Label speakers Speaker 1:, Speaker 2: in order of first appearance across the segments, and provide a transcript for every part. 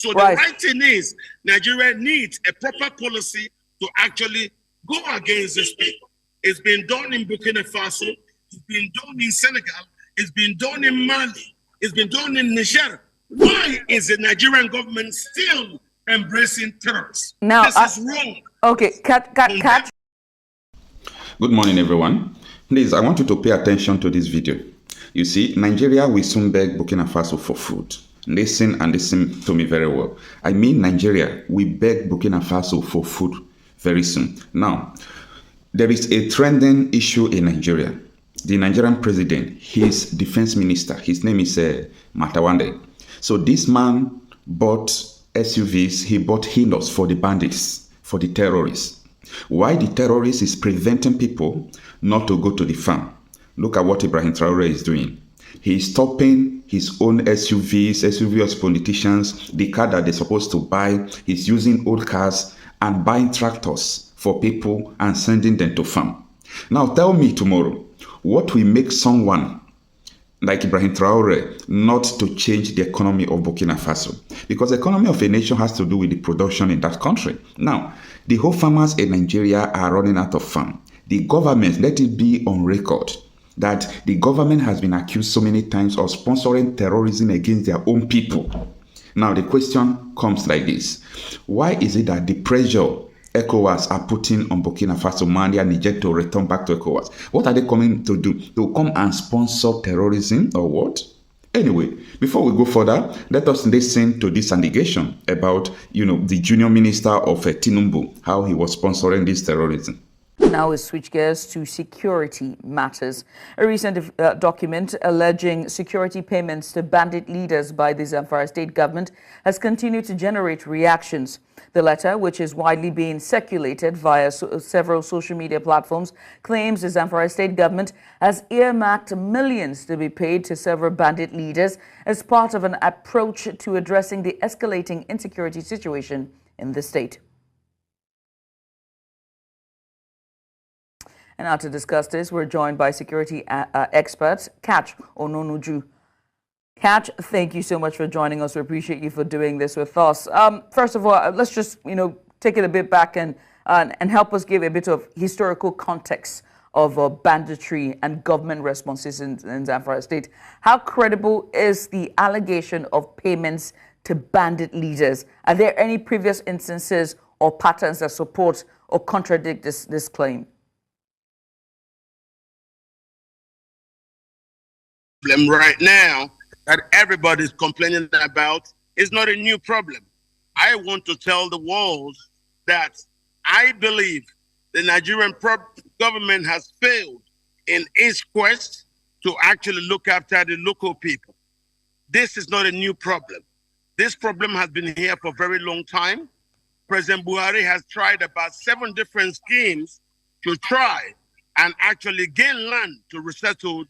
Speaker 1: So the right thing is, Nigeria needs a proper policy to actually go against these people. It's been done in Burkina Faso, it's been done in Senegal, it's been done in Mali, it's been done in Niger. Why is the Nigerian government still embracing terrorists?
Speaker 2: Now,
Speaker 1: this is wrong.
Speaker 2: Okay, Cat.
Speaker 3: Good morning, everyone. Please, I want you to pay attention to this video. You see, Nigeria will soon beg Burkina Faso for food. Listen and listen to me very well. I mean, Nigeria will beg Burkina Faso for food very soon. Now, there is a trending issue in Nigeria. The Nigerian president, his defense minister, his name is Matawande. So this man bought SUVs, he bought helos for the bandits, for the terrorists. Why the terrorists is preventing people not to go to the farm? Look at what Ibrahim Traoré is doing. He is stopping his own SUVs politicians, the car that they're supposed to buy. He's using old cars and buying tractors for people and sending them to farm. Now tell me tomorrow, what will make someone like Ibrahim Traoré not to change the economy of Burkina Faso? Because the economy of a nation has to do with the production in that country. Now, the whole farmers in Nigeria are running out of farm. The government, let it be on record, that the government has been accused so many times of sponsoring terrorism against their own people. Now, the question comes like this. Why is it that the pressure ECOWAS are putting on Burkina Faso, Mali, and Niger to return back to ECOWAS? What are they coming to do? To come and sponsor terrorism or what? Anyway, before we go further, let us listen to this allegation about, the junior minister of Tinubu, how he was sponsoring this terrorism.
Speaker 2: Now we switch gears to security matters. A recent document alleging security payments to bandit leaders by the Zamfara state government has continued to generate reactions. The letter, which is widely being circulated via several social media platforms, claims the Zamfara state government has earmarked millions to be paid to several bandit leaders as part of an approach to addressing the escalating insecurity situation in the state. And now to discuss this, we're joined by security expert Catch Ononuju. Catch, thank you so much for joining us. We appreciate you for doing this with us. First of all, let's just take it a bit back and help us give a bit of historical context of banditry and government responses in Zamfara State. How credible is the allegation of payments to bandit leaders? Are there any previous instances or patterns that support or contradict this claim?
Speaker 1: Right now that everybody's complaining about is not a new problem. I want to tell the world that I believe the Nigerian government has failed in its quest to actually look after the local people. This is not a new problem. This problem has been here for a very long time. President Buhari has tried about 7 different schemes to try and actually gain land to resettle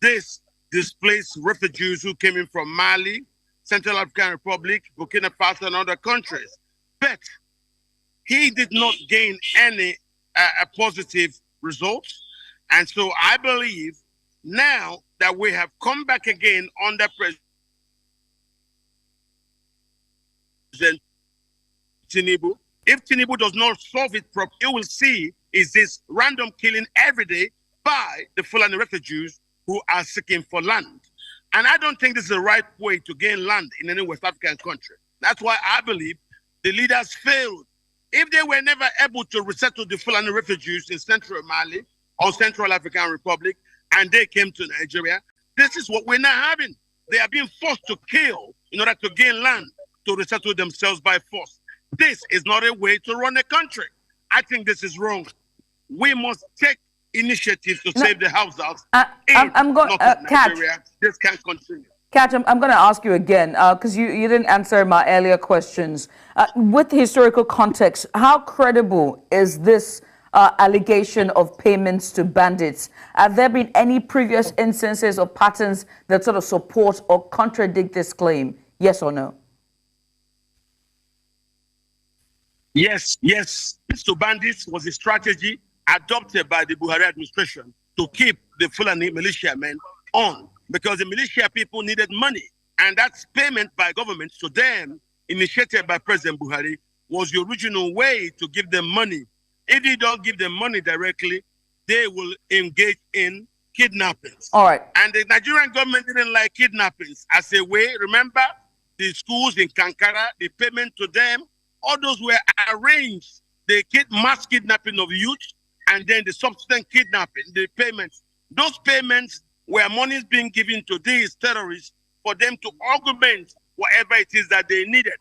Speaker 1: this displaced refugees who came in from Mali, Central African Republic, Burkina Faso, and other countries. But he did not gain any positive results. And so I believe now that we have come back again under President Tinubu, if Tinubu does not solve it properly, you will see is this random killing every day by the Fulani refugees who are seeking for land. And I don't think this is the right way to gain land in any West African country. That's why I believe the leaders failed. If they were never able to resettle the Fulani refugees in Central Mali or Central African Republic, and they came to Nigeria, this is what we're now having. They are being forced to kill in order to gain land to resettle themselves by force. This is not a way to run a country. I think this is wrong. We must take initiatives to save the households.
Speaker 2: I'm going Catch.
Speaker 1: This can't continue.
Speaker 2: Catch, I'm going to ask you again because you didn't answer my earlier questions. With historical context, how credible is this allegation of payments to bandits? Have there been any previous instances or patterns that sort of support or contradict this claim? Yes or no?
Speaker 1: Yes. This to bandits was a strategy adopted by the Buhari administration to keep the Fulani militiamen on, because the militia people needed money, and that's payment by government to them initiated by President Buhari was the original way to give them money. If you don't give them money directly, they will engage in kidnappings.
Speaker 2: All right.
Speaker 1: And the Nigerian government didn't like kidnappings as a way. Remember, the schools in Kankara, the payment to them, all those were arranged. The mass kidnapping of youth, and then the subsequent kidnapping, the payments. Those payments were monies being given to these terrorists for them to augment whatever it is that they needed.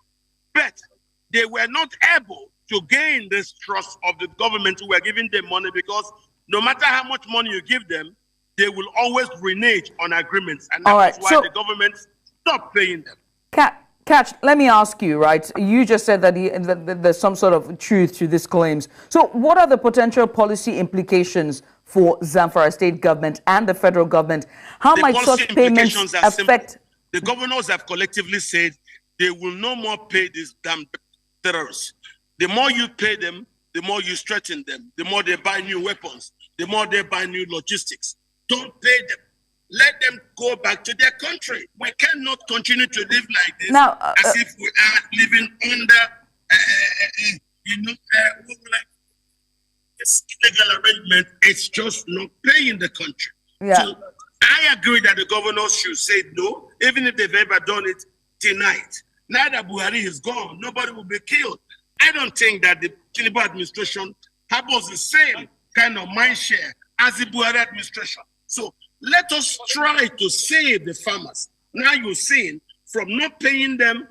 Speaker 1: But they were not able to gain this trust of the government who were giving them money, because no matter how much money you give them, they will always renege on agreements. And that's why the government stopped paying them.
Speaker 2: Catch, let me ask you, right? You just said that there's some sort of truth to these claims. So what are the potential policy implications for Zamfara state government and the federal government? How might such payments affect?
Speaker 1: The governors have collectively said they will no more pay these damn terrorists. The more you pay them, the more you strengthen them, the more they buy new weapons, the more they buy new logistics. Don't pay them. Let them go back to their country. We cannot continue to live like this,
Speaker 2: now,
Speaker 1: as if we are living under, this illegal arrangement. It's just not paying the country.
Speaker 2: Yeah.
Speaker 1: So I agree that the governors should say no, even if they've ever done it tonight. Now that Buhari is gone, nobody will be killed. I don't think that the Tinubu administration has the same kind of mind share as the Buhari administration. So let us try to save the farmers. Now you're seeing from not paying them,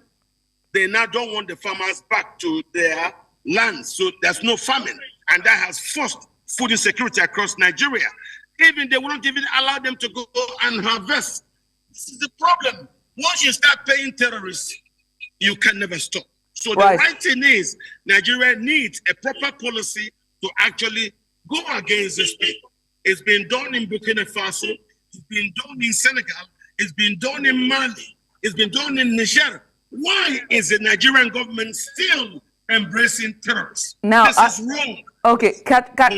Speaker 1: they now don't want the farmers back to their land. So there's no famine. And that has forced food insecurity across Nigeria. Even they won't even allow them to go and harvest. This is the problem. Once you start paying terrorists, you can never stop. So the right thing is, Nigeria needs a proper policy to actually go against this people. It's been done in Burkina Faso. It's been done in Senegal. It's been done in Mali. It's been done in Niger. Why is the Nigerian government still embracing terrorists?
Speaker 2: Now,
Speaker 1: this is wrong.
Speaker 2: Okay, catch.
Speaker 1: I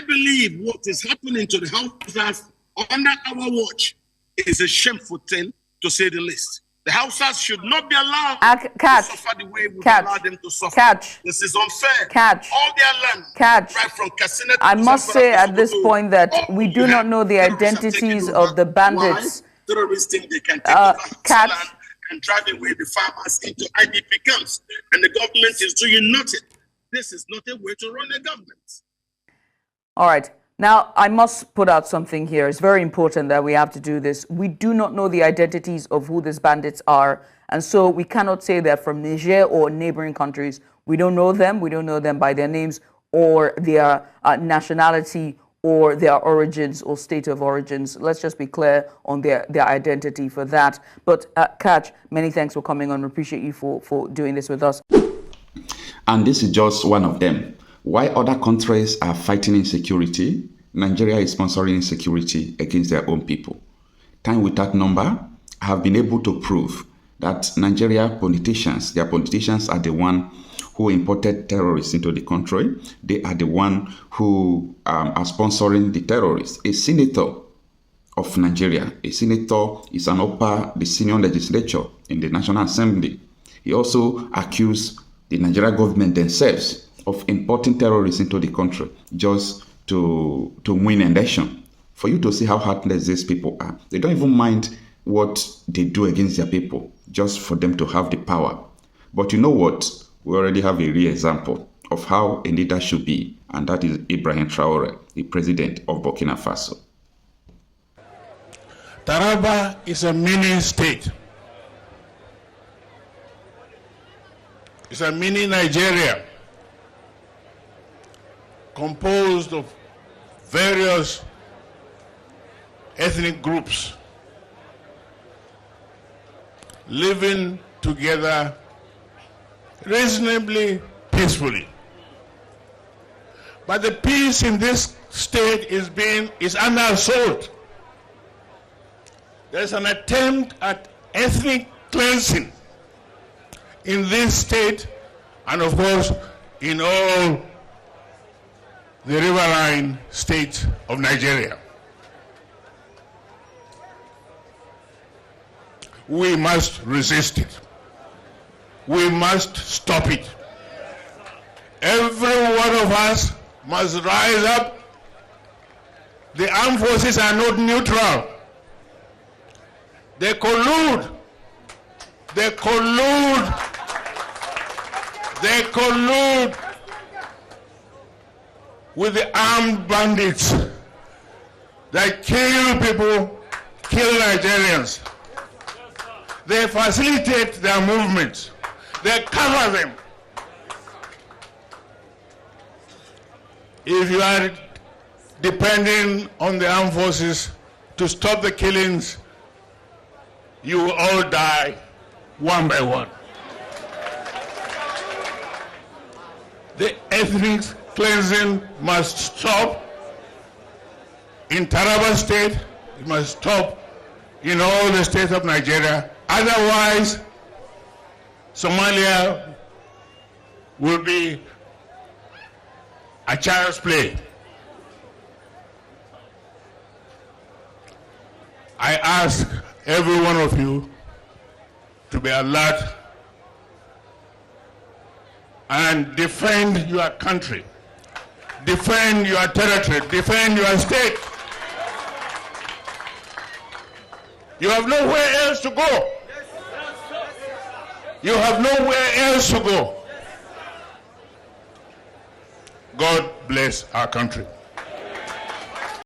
Speaker 1: believe what is happening to the Hausas under our watch is a shameful thing, to say the least. The Hausas should not be allowed to suffer the way we allow them to suffer. This is unfair. All their land, right from Katsina to
Speaker 2: I must
Speaker 1: Zamfara
Speaker 2: say
Speaker 1: to
Speaker 2: at this
Speaker 1: Sokoto,
Speaker 2: point that we do not know the identities of the bandits.
Speaker 1: Why? Terrorists think they can take over land and drive away the farmers into IDP camps, and the government is doing nothing. This is not a way to run a government.
Speaker 2: All right. Now, I must put out something here. It's very important that we have to do this. We do not know the identities of who these bandits are. And so we cannot say that from Niger or neighboring countries. We don't know them. We don't know them by their names or their nationality or their origins or state of origins. Let's just be clear on their identity for that. But Catch, many thanks for coming on. We appreciate you for doing this with us.
Speaker 3: And this is just one of them. While other countries are fighting insecurity, Nigeria is sponsoring insecurity against their own people. Time without number have been able to prove that Nigeria politicians, their politicians are the one who imported terrorists into the country. They are the one who are sponsoring the terrorists. A senator of Nigeria, a senator is an upper, the senior legislature in the National Assembly. He also accused the Nigerian government themselves of importing terrorists into the country just to win an election. For you to see how heartless these people are. They don't even mind what they do against their people, just for them to have the power. But you know what? We already have a real example of how a leader should be, and that is Ibrahim Traoré, the president of Burkina Faso.
Speaker 4: Taraba is a mini state. It's a mini Nigeria, composed of various ethnic groups living together reasonably peacefully. But the peace in this state is under assault. There's an attempt at ethnic cleansing in this state, and of course in all the riverine states of Nigeria. we must resist it. We must stop it. Every one of us must rise up. The armed forces are not neutral. They collude. They collude. They collude with the armed bandits that kill people, kill Nigerians. They facilitate their movements. They cover them. If you are depending on the armed forces to stop the killings, you will all die one by one. The ethnic cleansing must stop in Taraba State. It must stop in all the states of Nigeria. Otherwise, Somalia will be a child's play. I ask every one of you to be alert and defend your country, defend your territory, defend your state. You have nowhere else to go. You have nowhere else to go. God bless our country.